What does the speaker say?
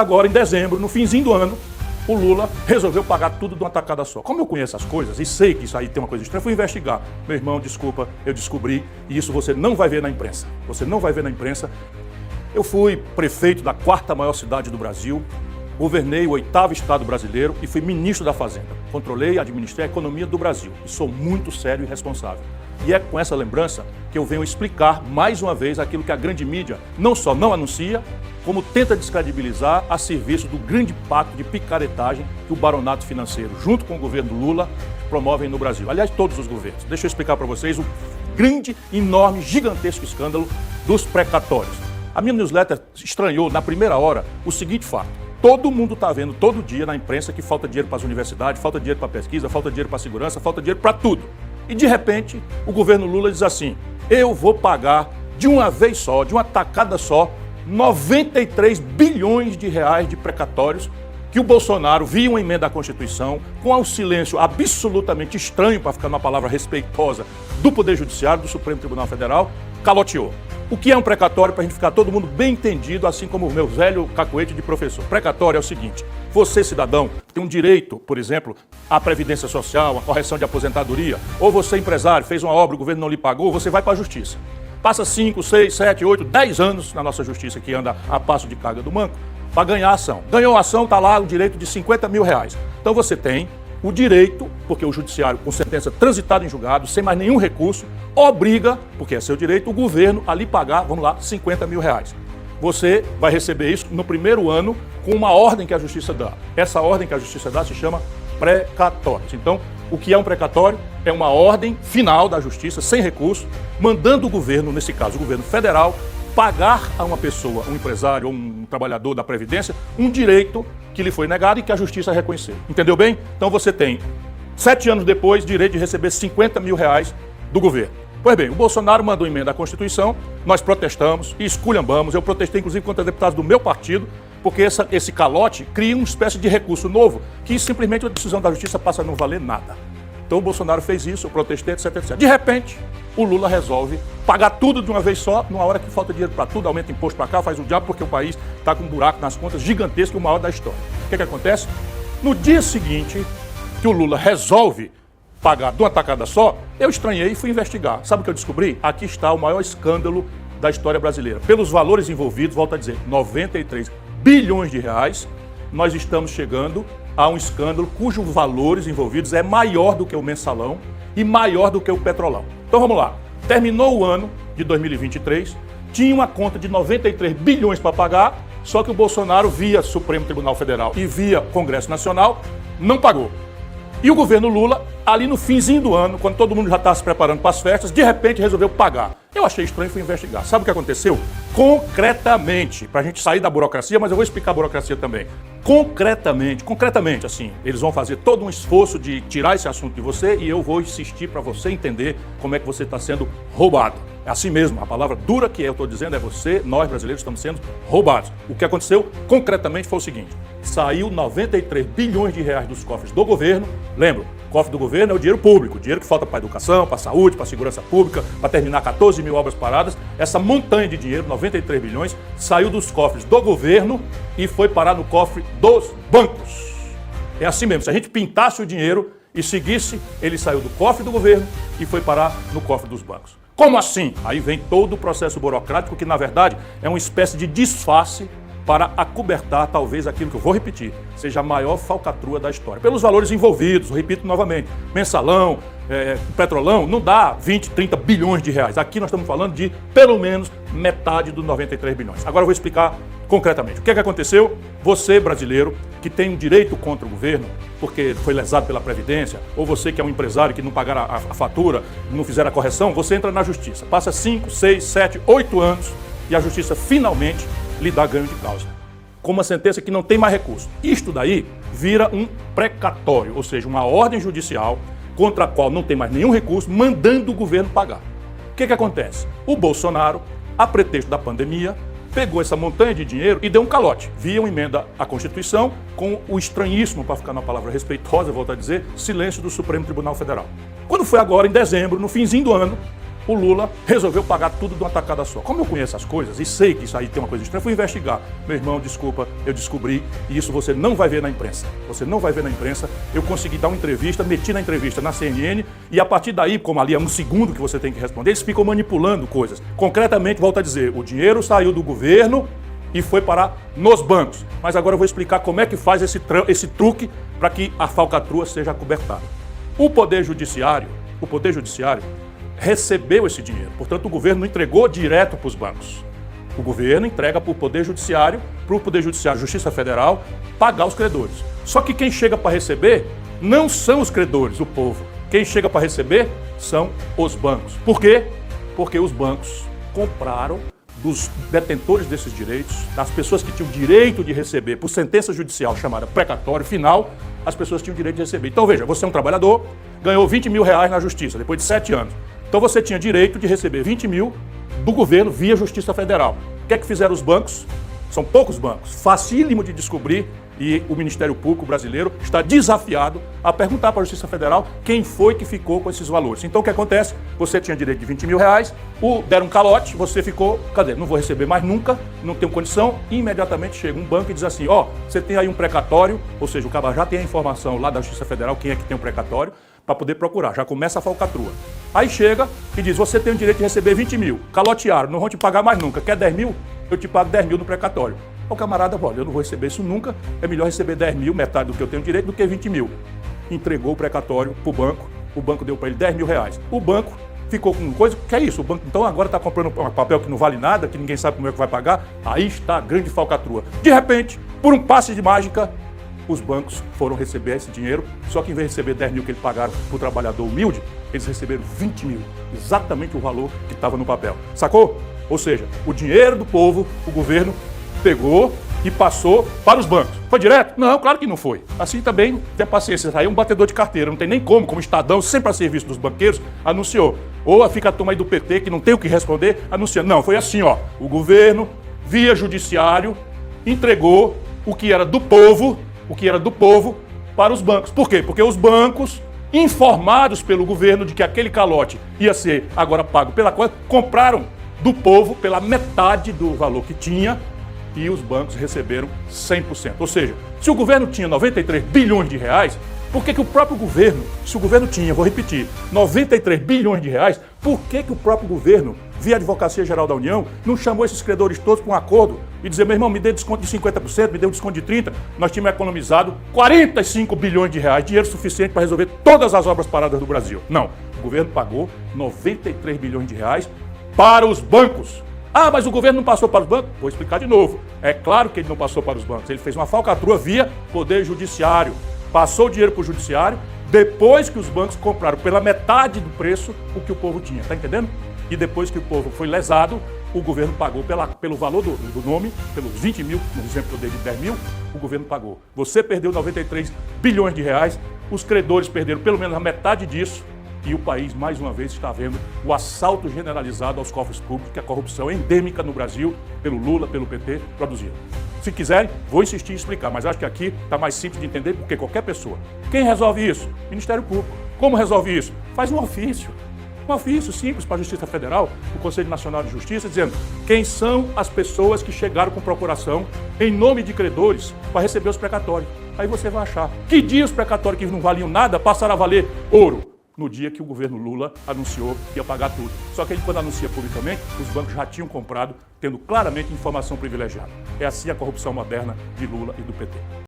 Agora, em dezembro, no finzinho do ano, o Lula resolveu pagar tudo de uma tacada só. Como eu conheço as coisas e sei que isso aí tem uma coisa estranha, fui investigar. Meu irmão, desculpa, eu descobri, e isso você não vai ver na imprensa. Você não vai ver na imprensa. Eu fui prefeito da 4ª maior cidade do Brasil, governei o 8º estado brasileiro e fui ministro da Fazenda. Controlei e administrei a economia do Brasil e sou muito sério e responsável. E é com essa lembrança que eu venho explicar mais uma vez aquilo que a grande mídia não só não anuncia, como tenta descredibilizar a serviço do grande pacto de picaretagem que o baronato financeiro, junto com o governo Lula, promovem no Brasil. Aliás, todos os governos. Deixa eu explicar para vocês o grande, enorme, gigantesco escândalo dos precatórios. A minha newsletter estranhou, na primeira hora, o seguinte fato. Todo mundo está vendo todo dia na imprensa que falta dinheiro para as universidades, falta dinheiro para a pesquisa, falta dinheiro para a segurança, falta dinheiro para tudo. E de repente, o governo Lula diz assim, eu vou pagar de uma vez só, de uma tacada só, 93 bilhões de reais de precatórios que o Bolsonaro, via uma emenda à Constituição, com um silêncio absolutamente estranho, para ficar numa palavra respeitosa, do Poder Judiciário, do Supremo Tribunal Federal, caloteou. O que é um precatório, para a gente ficar todo mundo bem entendido, assim como o meu velho cacuete de professor? Precatório é o seguinte, você, cidadão, tem um direito, por exemplo, à previdência social, à correção de aposentadoria, ou você, empresário, fez uma obra, o governo não lhe pagou, você vai para a justiça. Passa 5, 6, 7, 8, 10 anos na nossa justiça, que anda a passo de carga do manco, para ganhar a ação. Ganhou a ação, está lá o direito de 50 mil reais. Então você tem o direito, porque o judiciário, com sentença transitada em julgado, sem mais nenhum recurso, obriga, porque é seu direito, o governo a lhe pagar, vamos lá, 50 mil reais. Você vai receber isso no primeiro ano com uma ordem que a justiça dá. Essa ordem que a justiça dá se chama precatórios. Então, o que é um precatório? É uma ordem final da justiça, sem recurso, mandando o governo, nesse caso o governo federal, pagar a uma pessoa, um empresário ou um trabalhador da Previdência, um direito que lhe foi negado e que a justiça reconheceu. Entendeu bem? Então você tem, 7 anos depois, direito de receber 50 mil reais do governo. Pois bem, o Bolsonaro mandou emenda à Constituição, nós protestamos e esculhambamos, eu protestei inclusive contra deputados do meu partido, porque esse calote cria uma espécie de recurso novo que simplesmente a decisão da justiça passa a não valer nada. Então o Bolsonaro fez isso, eu protestei, etc, etc. De repente, o Lula resolve pagar tudo de uma vez só, numa hora que falta dinheiro para tudo, aumenta imposto para cá, faz o diabo, porque o país está com um buraco nas contas gigantesco, o maior da história. O que acontece? No dia seguinte que o Lula resolve pagar de uma tacada só, eu estranhei e fui investigar. Sabe o que eu descobri? Aqui está o maior escândalo da história brasileira. Pelos valores envolvidos, volto a dizer, 93 bilhões de reais, nós estamos chegando a um escândalo cujos valores envolvidos é maior do que o mensalão e maior do que o petrolão. Então vamos lá. Terminou o ano de 2023, tinha uma conta de 93 bilhões para pagar, só que o Bolsonaro, via Supremo Tribunal Federal e via Congresso Nacional, não pagou. E o governo Lula, ali no finzinho do ano, quando todo mundo já estava se preparando para as festas, de repente resolveu pagar. Eu achei estranho e fui investigar. Sabe o que aconteceu? Concretamente, para a gente sair da burocracia, mas eu vou explicar a burocracia também. Concretamente, assim, eles vão fazer todo um esforço de tirar esse assunto de você e eu vou insistir para você entender como é que você está sendo roubado. É assim mesmo, a palavra dura que eu estou dizendo é você, nós brasileiros estamos sendo roubados. O que aconteceu concretamente foi o seguinte, saiu 93 bilhões de reais dos cofres do governo, lembra, o cofre do governo é o dinheiro público, o dinheiro que falta para a educação, para a saúde, para a segurança pública, para terminar 14 mil obras paradas, essa montanha de dinheiro, 93 bilhões, saiu dos cofres do governo e foi parar no cofre dos bancos. É assim mesmo, se a gente pintasse o dinheiro e seguisse, ele saiu do cofre do governo e foi parar no cofre dos bancos. Como assim? Aí vem todo o processo burocrático que, na verdade, é uma espécie de disfarce para acobertar, talvez, aquilo que eu vou repetir, seja a maior falcatrua da história. Pelos valores envolvidos, repito novamente, mensalão, petrolão, não dá 20, 30 bilhões de reais. Aqui nós estamos falando de, pelo menos, metade dos 93 bilhões. Agora eu vou explicar concretamente. O que aconteceu? Você, brasileiro, que tem um direito contra o governo, porque foi lesado pela Previdência, ou você que é um empresário que não pagar a fatura, não fizer a correção, você entra na justiça. Passa 5, 6, 7, 8 anos e a justiça finalmente lhe dá ganho de causa, com uma sentença que não tem mais recurso. Isto daí vira um precatório, ou seja, uma ordem judicial contra a qual não tem mais nenhum recurso, mandando o governo pagar. O que acontece? O Bolsonaro, a pretexto da pandemia, pegou essa montanha de dinheiro e deu um calote, via uma emenda à Constituição, com o estranhíssimo, para ficar numa palavra respeitosa, volto a dizer, silêncio do Supremo Tribunal Federal. Quando foi agora, em dezembro, no finzinho do ano, o Lula resolveu pagar tudo de uma tacada só. Como eu conheço as coisas e sei que isso aí tem uma coisa estranha, fui investigar. Meu irmão, desculpa, eu descobri, e isso você não vai ver na imprensa. Você não vai ver na imprensa. Eu consegui dar uma entrevista, meti na entrevista na CNN, e a partir daí, como ali é um segundo que você tem que responder, eles ficam manipulando coisas. Concretamente, volto a dizer, o dinheiro saiu do governo e foi parar nos bancos. Mas agora eu vou explicar como é que faz esse truque para que a falcatrua seja acobertada. O Poder Judiciário recebeu esse dinheiro. Portanto, o governo não entregou direto para os bancos. O governo entrega para o Poder Judiciário, Justiça Federal, pagar os credores. Só que quem chega para receber não são os credores, o povo. Quem chega para receber são os bancos. Por quê? Porque os bancos compraram dos detentores desses direitos, das pessoas que tinham direito de receber por sentença judicial chamada precatório final, as pessoas tinham direito de receber. Então veja, você é um trabalhador, ganhou 20 mil reais na justiça depois de 7 anos. Então você tinha direito de receber 20 mil do governo via Justiça Federal. O que é que fizeram os bancos? São poucos bancos, facílimo de descobrir, e o Ministério Público brasileiro está desafiado a perguntar para a Justiça Federal quem foi que ficou com esses valores. Então o que acontece? Você tinha direito de 20 mil reais, deram um calote, você ficou, cadê? Não vou receber mais nunca, não tenho condição, e imediatamente chega um banco e diz assim, você tem aí um precatório, ou seja, o cara já tem a informação lá da Justiça Federal, quem é que tem um precatório, para poder procurar, já começa a falcatrua. Aí chega e diz, você tem o direito de receber 20 mil, calotearam, não vão te pagar mais nunca, quer 10 mil? Eu te pago 10 mil no precatório. O camarada, olha, eu não vou receber isso nunca, é melhor receber 10 mil, metade do que eu tenho direito, do que 20 mil. Entregou o precatório para o banco deu para ele 10 mil reais. O banco ficou com coisa, que é isso? O banco então agora está comprando um papel que não vale nada, que ninguém sabe como é que vai pagar, aí está a grande falcatrua. De repente, por um passe de mágica, os bancos foram receber esse dinheiro, só que em vez de receber 10 mil que eles pagaram para o trabalhador humilde, eles receberam 20 mil, exatamente o valor que estava no papel. Sacou? Ou seja, o dinheiro do povo, o governo pegou e passou para os bancos. Foi direto? Não, claro que não foi. Assim também, tem paciência, aí um batedor de carteira, não tem nem como Estadão, sempre a serviço dos banqueiros, anunciou. Ou fica a turma aí do PT, que não tem o que responder, anuncia. Não, foi assim, o governo, via judiciário, entregou o que era do povo, para os bancos. Por quê? Porque os bancos, informados pelo governo de que aquele calote ia ser agora pago pela coisa, compraram do povo pela metade do valor que tinha, e os bancos receberam 100%. Ou seja, se o governo tinha 93 bilhões de reais, por que o próprio governo, se o governo tinha, vou repetir, 93 bilhões de reais, por que o próprio governo, via Advocacia Geral da União, não chamou esses credores todos para um acordo e dizer, meu irmão, me dê desconto de 50%, me dê um desconto de 30%, nós tínhamos economizado 45 bilhões de reais, dinheiro suficiente para resolver todas as obras paradas do Brasil. Não, o governo pagou 93 bilhões de reais para os bancos. Mas o governo não passou para os bancos? Vou explicar de novo. É claro que ele não passou para os bancos. Ele fez uma falcatrua via Poder Judiciário. Passou o dinheiro para o Judiciário depois que os bancos compraram pela metade do preço o que o povo tinha. Tá entendendo? E depois que o povo foi lesado, o governo pagou pelo valor do nome, pelos 20 mil, no exemplo que eu dei de 10 mil, o governo pagou. Você perdeu 93 bilhões de reais, os credores perderam pelo menos a metade disso, e o país, mais uma vez, está vendo o assalto generalizado aos cofres públicos, que a corrupção é endêmica no Brasil, pelo Lula, pelo PT, produzida. Se quiserem, vou insistir em explicar, mas acho que aqui está mais simples de entender, porque qualquer pessoa. Quem resolve isso? Ministério Público. Como resolve isso? Faz um ofício simples para a Justiça Federal, o Conselho Nacional de Justiça, dizendo quem são as pessoas que chegaram com procuração em nome de credores para receber os precatórios. Aí você vai achar que dia os precatórios que não valiam nada passaram a valer ouro. No dia que o governo Lula anunciou que ia pagar tudo. Só que ele, quando anuncia publicamente, os bancos já tinham comprado, tendo claramente informação privilegiada. É assim a corrupção moderna de Lula e do PT.